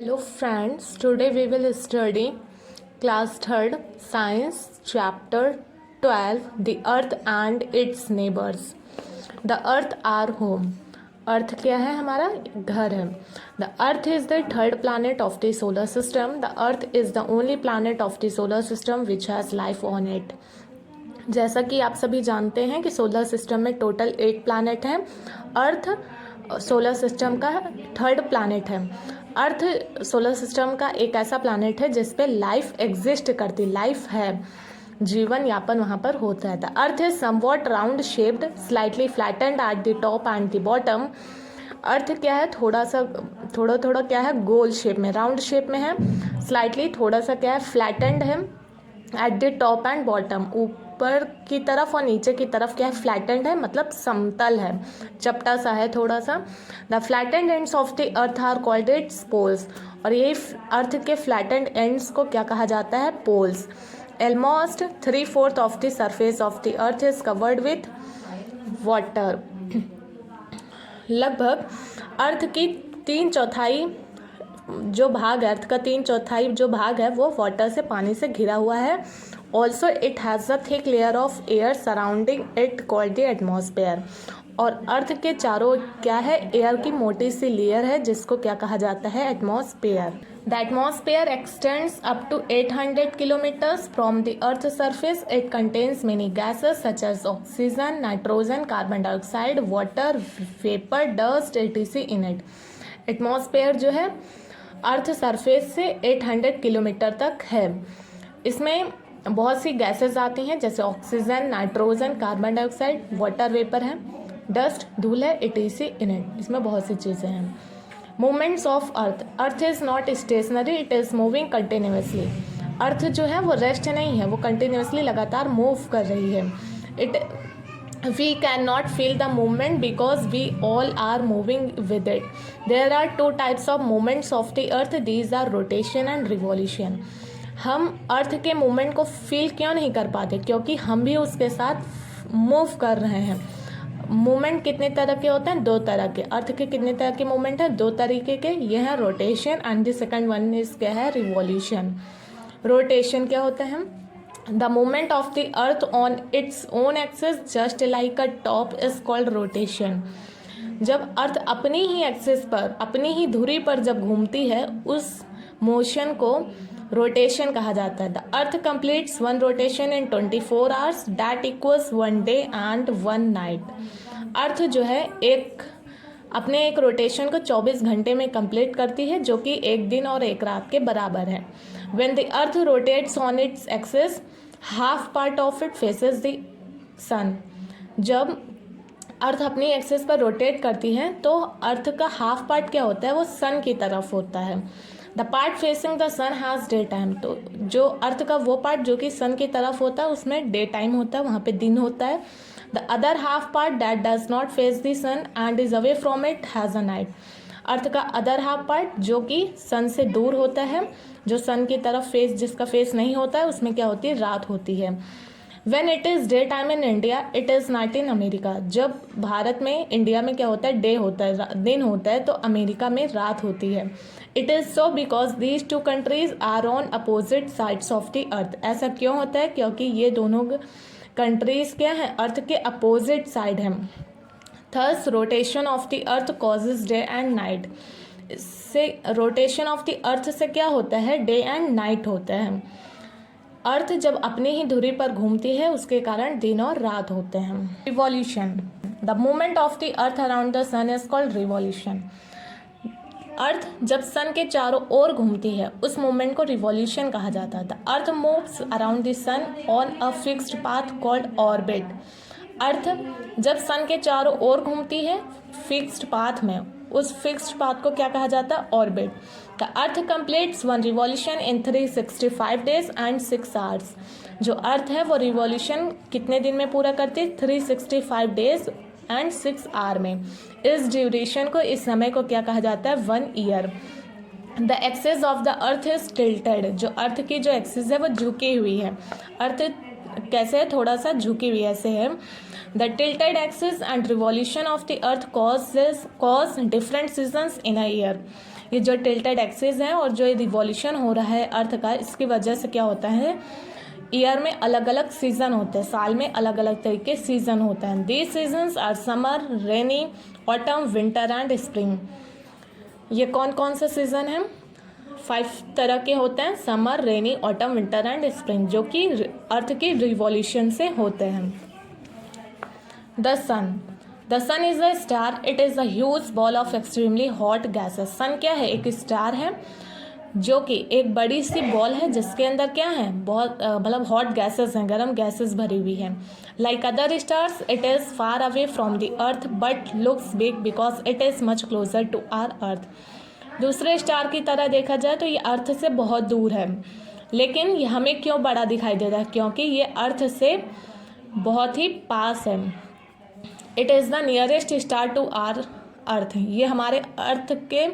Hello friends, today we will study class 3rd science chapter 12 the earth and its neighbors. The earth our home. अर्थ क्या है? हमारा घर है. The earth is the third planet of the solar system. The earth is the only planet of the solar system which has life on it. जैसा कि आप सभी जानते हैं कि सोलर सिस्टम में टोटल 8 प्लैनेट हैं. अर्थ सोलर सिस्टम का थर्ड प्लैनेट है. अर्थ सोलर सिस्टम का एक ऐसा प्लैनेट है जिस पे लाइफ एग्जिस्ट करती, लाइफ है, जीवन यापन वहाँ पर होता है. The earth is somewhat round shaped, slightly flattened at the top and the bottom. Earth क्या है? थोड़ा क्या है? गोल शेप में, राउंड शेप में है. स्लाइटली थोड़ा सा क्या है? फ्लैटेंड है. At the top and bottom, ऊपर की तरफ और नीचे की तरफ क्या है? फ्लैटेंड है, मतलब समतल है, चपटा सा है थोड़ा सा. The flattened ends of the earth are called its poles. और ये अर्थ के फ्लैटेंड एंड्स को क्या कहा जाता है? Poles. Almost 3/4 of the surface of the earth is covered with water. लगभग अर्थ की 3/4 जो भाग है, अर्थ का 3/4 जो भाग है वो वाटर से, पानी से घिरा हुआ है. Also it has a thick layer of air surrounding it called the atmosphere. और अर्थ के चारों क्या है? एयर की मोटी सी लेयर है जिसको क्या कहा जाता है? Atmosphere. The atmosphere extends up to 800 kilometres from the earth surface. It contains many gases such as oxygen, nitrogen, carbon dioxide, water vapour, dust etc in it. Atmosphere जो है अर्थ सरफेस से 800 kilometre तक है. इसमें बहुत सी gases आती हैं जैसे oxygen, nitrogen, carbon dioxide, water vapour है, डस्ट धूल है etc इन इट. इसमें बहुत सी चीज़ें हैं. Movements of earth. Earth is not stationary, it is moving continuously. Earth जो है वो रेस्ट नहीं है, वो कंटिन्यूसली लगातार मूव कर रही है. It we cannot feel the movement because we all are moving with it. There are two types of movements of the earth. These are rotation and revolution. हम अर्थ के मूवमेंट को फील क्यों नहीं कर पाते? क्योंकि हम भी उसके साथ मूव कर रहे हैं. मूवमेंट कितने तरह के होते हैं? 2 तरह के. अर्थ के कितने तरह के मूवमेंट हैं? 2 तरीके के. ये है rotation and the second one is क्या है? रिवॉल्यूशन. रोटेशन क्या होता है? The movement of the earth on its own axis just like a top is called rotation. जब अर्थ अपनी ही एक्सिस पर, अपनी ही धुरी पर जब घूमती है, उस मोशन को रोटेशन कहा जाता है. The earth completes 1 rotation in 24 hours that equals 1 day and 1 night. Earth जो है अपने एक रोटेशन को 24 घंटे में कंप्लीट करती है, जो कि एक दिन और एक रात के बराबर है. When the earth rotates on its axis, half part of it faces the sun. जब अर्थ अपनी एक्सिस पर रोटेट करती है तो अर्थ का हाफ पार्ट क्या होता है? वो सन की तरफ होता है. The part facing the sun has day time. तो जो अर्थ का वो पार्ट जो कि सन की तरफ होता है उसमें डे टाइम होता है, वहाँ पे दिन होता है. The other half part that does not face the sun and is away from it has a night. Earth का अदर हाफ पार्ट जो कि सन से दूर होता है, जो सन की तरफ फेस, जिसका फेस नहीं होता है, उसमें क्या होती है? रात होती है. When it is day time in India it is night in America. जब भारत में, इंडिया में क्या होता है? डे होता है, दिन होता है, तो अमेरिका में रात होती है. It is so because these 2 countries are on opposite sides of the earth. ऐसा क्यों होता है? क्योंकि ये दोनों कंट्रीज क्या हैं? अर्थ के अपोजिट साइड हैं. Thus rotation of the earth causes day and night. इससे रोटेशन ऑफ द अर्थ से क्या होता है? डे एंड नाइट होता है. अर्थ जब अपनी ही धुरी पर घूमती है उसके कारण दिन और रात होते हैं. Revolution. The movement of the earth around the sun is called revolution. Earth जब सन के चारों ओर घूमती है उस मूवमेंट को रिवॉल्यूशन कहा जाता है. The earth moves around the sun on a fixed path called orbit. Earth जब सन के चारों ओर घूमती है फिक्स्ड पाथ में, उस फिक्स्ड पाथ को क्या कहा जाता है? Orbit. The earth completes 1 revolution in 365 days and 6 hours. जो अर्थ है वो रिवॉल्यूशन कितने दिन में पूरा करती है? 365 डेज एंड 6 आवर में. इस ड्यूरेशन को, इस समय को क्या कहा जाता है? 1 year. The axis of the earth is tilted. जो अर्थ की जो एक्सिस है वो झुकी हुई है. अर्थ कैसे है? थोड़ा सा झुकी हुई ऐसे है. The tilted axis and revolution of the earth cause different seasons in a year. ये जो टिल्टेड एक्सिस हैं और जो रिवॉल्यूशन हो रहा है अर्थ का, इसकी वजह से क्या होता है, ईयर में अलग अलग सीजन होते हैं, साल में अलग अलग तरीके सीजन होते हैं। These seasons are summer, rainy, autumn, winter and spring. ये कौन कौन से सीजन हैं? 5 तरह के होते हैं, summer, rainy, autumn, winter and spring, जो कि अर्थ की रिवॉल्यूशन से होते हैं। The sun is a star, it is a huge ball of extremely hot gases. Sun क्या है? एक स्टार है जो कि एक बड़ी सी बॉल है जिसके अंदर क्या है, बहुत मतलब हॉट गैसेस हैं, गर्म गैसेस भरी हुई है। Like other stars it is far away from the earth but looks big because it is much closer to our earth. दूसरे स्टार की तरह देखा जाए तो ये अर्थ से बहुत दूर है, लेकिन ये हमें क्यों बड़ा दिखाई दे रहा है? क्योंकि ये अर्थ से बहुत ही पास है। It is the nearest star to our earth. ये हमारे अर्थ के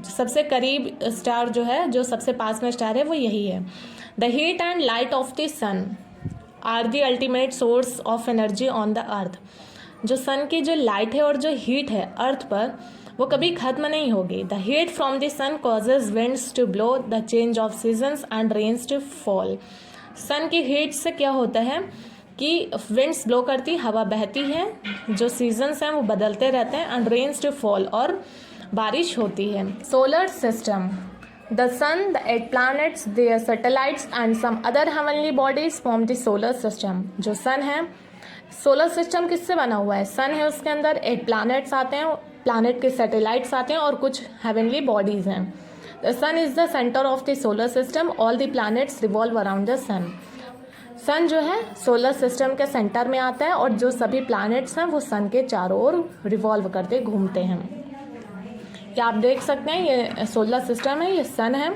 सबसे करीब स्टार जो है, जो सबसे पास में स्टार है, वो यही है। The heat and light of the sun are the ultimate source of energy on the earth. जो सन की जो लाइट है और जो हीट है अर्थ पर, वो कभी खत्म नहीं होगी। The heat from the sun causes winds to blow, the change of seasons and rains to fall. Sun की हीट से क्या होता है कि विंड्स ब्लो करती, हवा बहती है, जो सीजन्स हैं वो बदलते रहते हैं, एंड रेन्स टू फॉल, और बारिश होती है। Solar system, the sun, the 8 planets, their satellites and some other heavenly bodies form the solar system। जो सन है, सोलर सिस्टम किससे बना हुआ है? सन है, उसके अंदर 8 planets आते हैं, प्लानट के सैटेलाइट्स आते हैं और कुछ हेवनली बॉडीज हैं। The sun is the centre of the solar system, all the planets revolve around the sun. Sun जो है सोलर सिस्टम के सेंटर में आता है और जो सभी प्लैनेट्स हैं वो सन के चारों ओर रिवॉल्व करते घूमते हैं। ये आप देख सकते हैं, ये सोलर सिस्टम है, ये सन है,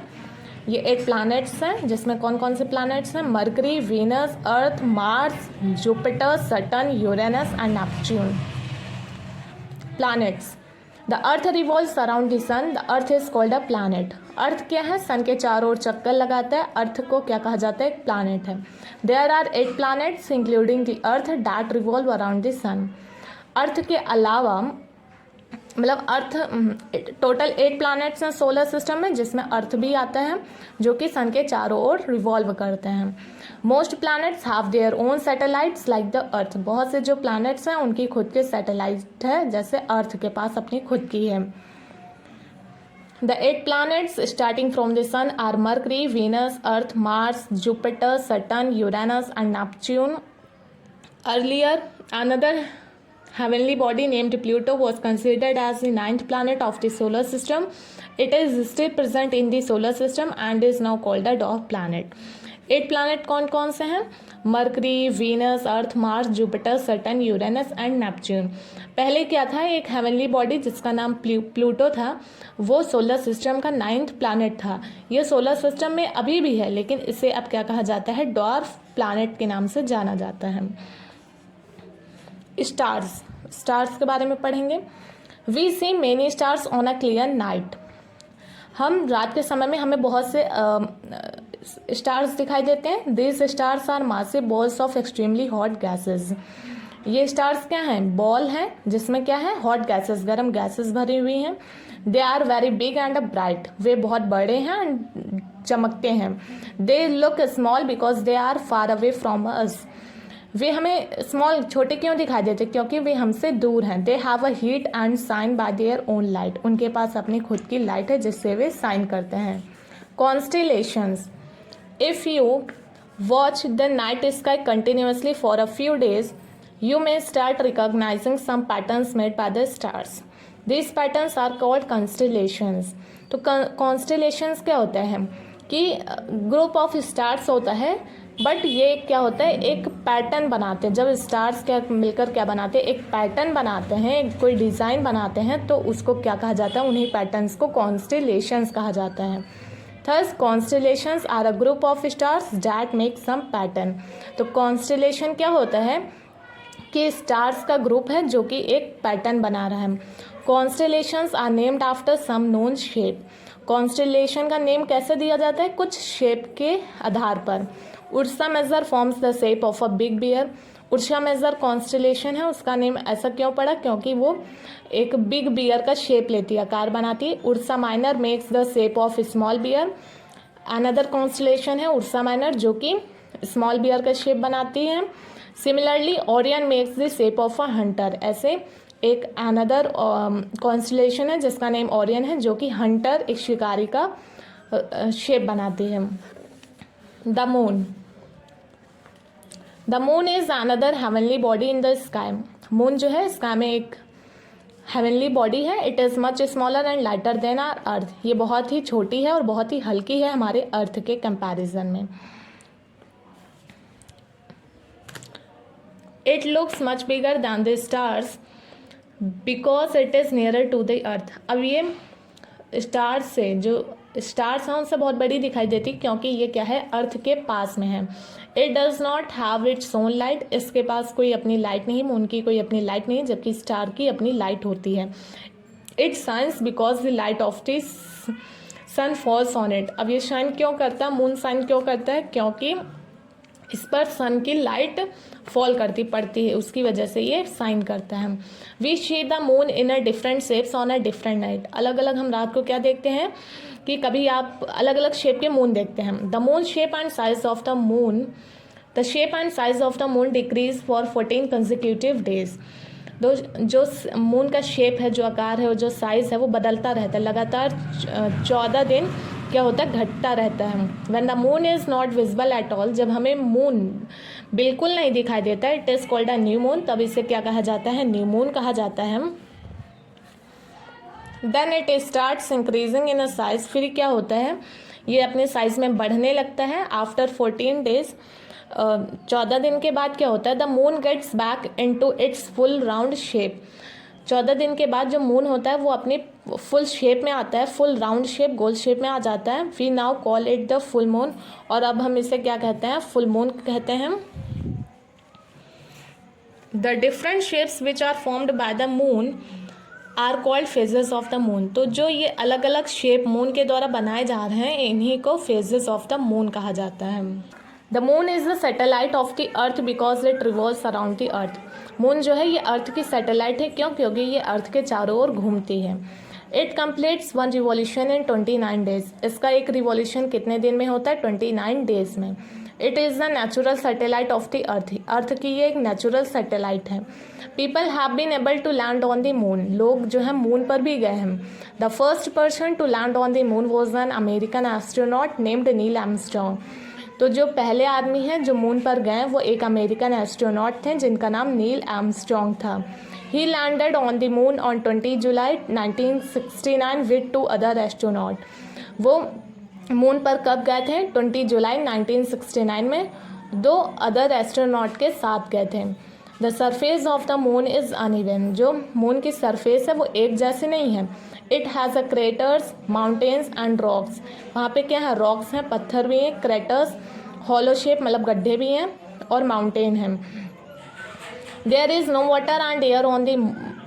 ये 8 प्लैनेट्स हैं, जिसमें कौन कौन से प्लैनेट्स हैं? Mercury, Venus, Earth, Mars, Jupiter, Saturn, Uranus and Neptune. Planets, the earth revolves around the sun, the earth is called a planet. Earth क्या है? सन के चारों ओर चक्कर लगाता है, अर्थ को क्या कहा जाता है? एक प्लैनेट है। There are 8 planets including the earth that revolve around the sun. Earth के अलावा मतलब अर्थ टोटल 8 प्लैनेट्स हैं सोलर सिस्टम में, जिसमें अर्थ भी आता है जो कि सन के चारों ओर रिवॉल्व करते हैं। Most planets have their own satellites like the earth. बहुत से जो प्लैनेट्स हैं उनकी खुद के सैटेलाइट है, जैसे अर्थ के पास अपनी खुद की है। The 8 planets starting from the sun are Mercury, Venus, Earth, Mars, Jupiter, Saturn, Uranus and Neptune. Earlier another heavenly body named Pluto was considered as the 9th planet of the solar system. It is still present in the solar system and is now called a dwarf planet. 8 planet कौन कौन से हैं? Mercury, Venus, Earth, Mars, Jupiter, Saturn, Uranus and Neptune. पहले क्या था? एक heavenly body जिसका नाम प्लूटो था, वो सोलर सिस्टम का 9th प्लानट था। ये सोलर सिस्टम में अभी भी है, लेकिन इसे अब क्या कहा जाता है? ड्वार्फ प्लानट के नाम से जाना जाता है। स्टार्स के बारे में पढ़ेंगे। We see many stars on a clear night. हम रात के समय में हमें बहुत से स्टार्स दिखाई देते हैं। This stars are massive balls of extremely hot gases. ये स्टार्स क्या हैं? बॉल हैं जिसमें क्या है? हॉट गैसेस, गर्म गैसेस भरी हुई हैं। They are very big and bright. वे बहुत बड़े हैं एंड चमकते हैं। They look small because they are far away from us. वे हमें स्मॉल, छोटे क्यों दिखाई देते? क्योंकि वे हमसे दूर हैं। They have a heat and shine bye their own light. उनके पास अपनी खुद की लाइट है जिससे वे शाइन करते हैं। Constellations, if you watch the night sky continuously for a few days you may start recognizing some patterns made by the stars. These patterns are called constellations. तो constellations क्या होता है कि ग्रुप ऑफ स्टार्स होता है, but ये क्या होता है? एक पैटर्न बनाते हैं। जब स्टार्स क्या मिलकर क्या बनाते हैं? एक पैटर्न बनाते हैं, कोई डिज़ाइन बनाते हैं, तो उसको क्या कहा जाता है? उन्हीं पैटर्न्स को कॉन्स्टेलेशंस कहा जाता है। These constellations are a group of stars that make some pattern. तो कॉन्स्टेलेशन क्या होता है कि स्टार्स का ग्रुप है जो कि एक पैटर्न बना रहा है। Constellations are named after some known shape. Constellation का नेम कैसे दिया जाता है? कुछ शेप के आधार पर। Ursa Major forms the shape of a big bear. Ursa Major constellation है, उसका नेम ऐसा क्यों पड़ा, क्योंकि वो एक बिग बियर का शेप लेती है, आकार बनाती है। Ursa Minor makes the shape of small bear. Another constellation है उर्सा माइनर जो कि स्मॉल बियर का शेप बनाती है। Similarly Orion makes the shape of a hunter. ऐसे एक अनदर कॉन्स्टलेशन है जिसका नेम ओरियन है जो कि हंटर, एक शिकारी का शेप बनाती है। The moon. The moon is another heavenly body in the sky. Moon जो है स्काई में एक हेवनली बॉडी है। It is much smaller and lighter than our earth. ये बहुत ही छोटी है और बहुत ही हल्की है हमारे अर्थ के कंपैरिजन में। It looks much bigger than the stars because it is nearer to the earth. अब ये स्टार्स से, जो स्टार्स हैं उनसे बहुत बड़ी दिखाई देती क्योंकि ये क्या है, अर्थ के पास में है। It does not have its own light. इसके पास कोई अपनी लाइट नहीं, मून की कोई अपनी लाइट नहीं, जबकि स्टार की अपनी लाइट होती है। It shines because the light of the sun falls on it. अब ये शाइन क्यों करता है, मून शाइन क्यों करता है, क्योंकि इस पर सन की लाइट फॉल पड़ती है, उसकी वजह से ये शाइन करता है। We see the moon in a different shapes on a different night. अलग अलग हम रात को क्या देखते हैं कि कभी आप अलग अलग शेप के मून देखते हैं। The moon shape and size of the moon, the shape and size of the moon decrease for 14 consecutive days. जो मून का शेप है, जो आकार है और जो साइज है वो बदलता रहता है, लगातार 14 दिन क्या होता है, घटता रहता है। When the moon is not visible at all, जब हमें मून बिल्कुल नहीं दिखाई देता है, it is called a new moon, तब इसे क्या कहा जाता है, न्यू मून कहा जाता है। Then it starts increasing in a size. फिर क्या होता है, ये अपने साइज में बढ़ने लगता है। आफ्टर 14 डेज, 14 दिन के बाद क्या होता है, the moon gets back into its full round shape. 14 दिन के बाद जो मून होता है वो अपनी फुल शेप में आता है, फुल राउंड शेप, गोल शेप में आ जाता है। We now call it the full moon, और अब हम इसे क्या कहते हैं, फुल मून कहते हैं। The different shapes which are formed by the moon are called phases of the moon. तो जो ये अलग अलग शेप मून के द्वारा बनाए जा रहे हैं, इन्हीं को फेजेस ऑफ द मून कहा जाता है। The moon is the satellite of the earth because it revolves around the earth. Moon जो है ये अर्थ की सैटेलाइट है, क्यों, क्योंकि ये अर्थ के चारों ओर घूमती है। It completes 1 revolution in 29 days. इसका एक रिवॉल्यूशन कितने दिन में होता है, 29 डेज में। It is the natural satellite of the earth. Earth की ये एक नेचुरल सैटेलाइट है। People have been able to land on the moon. लोग जो है मून पर भी गए हैं। The first person to land on the moon was an American astronaut named Neil Armstrong. तो जो पहले आदमी हैं जो मून पर गए वो एक अमेरिकन एस्ट्रोनॉट थे जिनका नाम नील आर्मस्ट्रॉन्ग था। ही landed on the moon on 20 July 1969 with 2 other astronaut. वो मून पर कब गए थे, 20 जुलाई 1969 में 2 अदर एस्ट्रोनॉट के साथ गए थे। The surface of the moon is uneven. जो मून की सरफेस है वो एक जैसी नहीं है। It has a craters, mountains and rocks. वहाँ पे क्या है, रॉक्स हैं, पत्थर भी हैं, क्रेटर्स हॉलो शेप मतलब गड्ढे भी हैं, और माउंटेन हैं। There is no water and air on the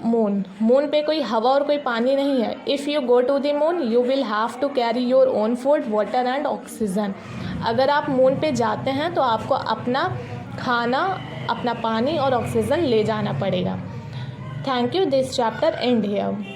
moon. Moon पे कोई हवा और कोई पानी नहीं है। If you go to the moon you will have to carry your own food, water and oxygen. अगर आप मून पे जाते हैं तो आपको अपना खाना, अपना पानी और ऑक्सीजन ले जाना पड़ेगा। Thank you, this chapter and here.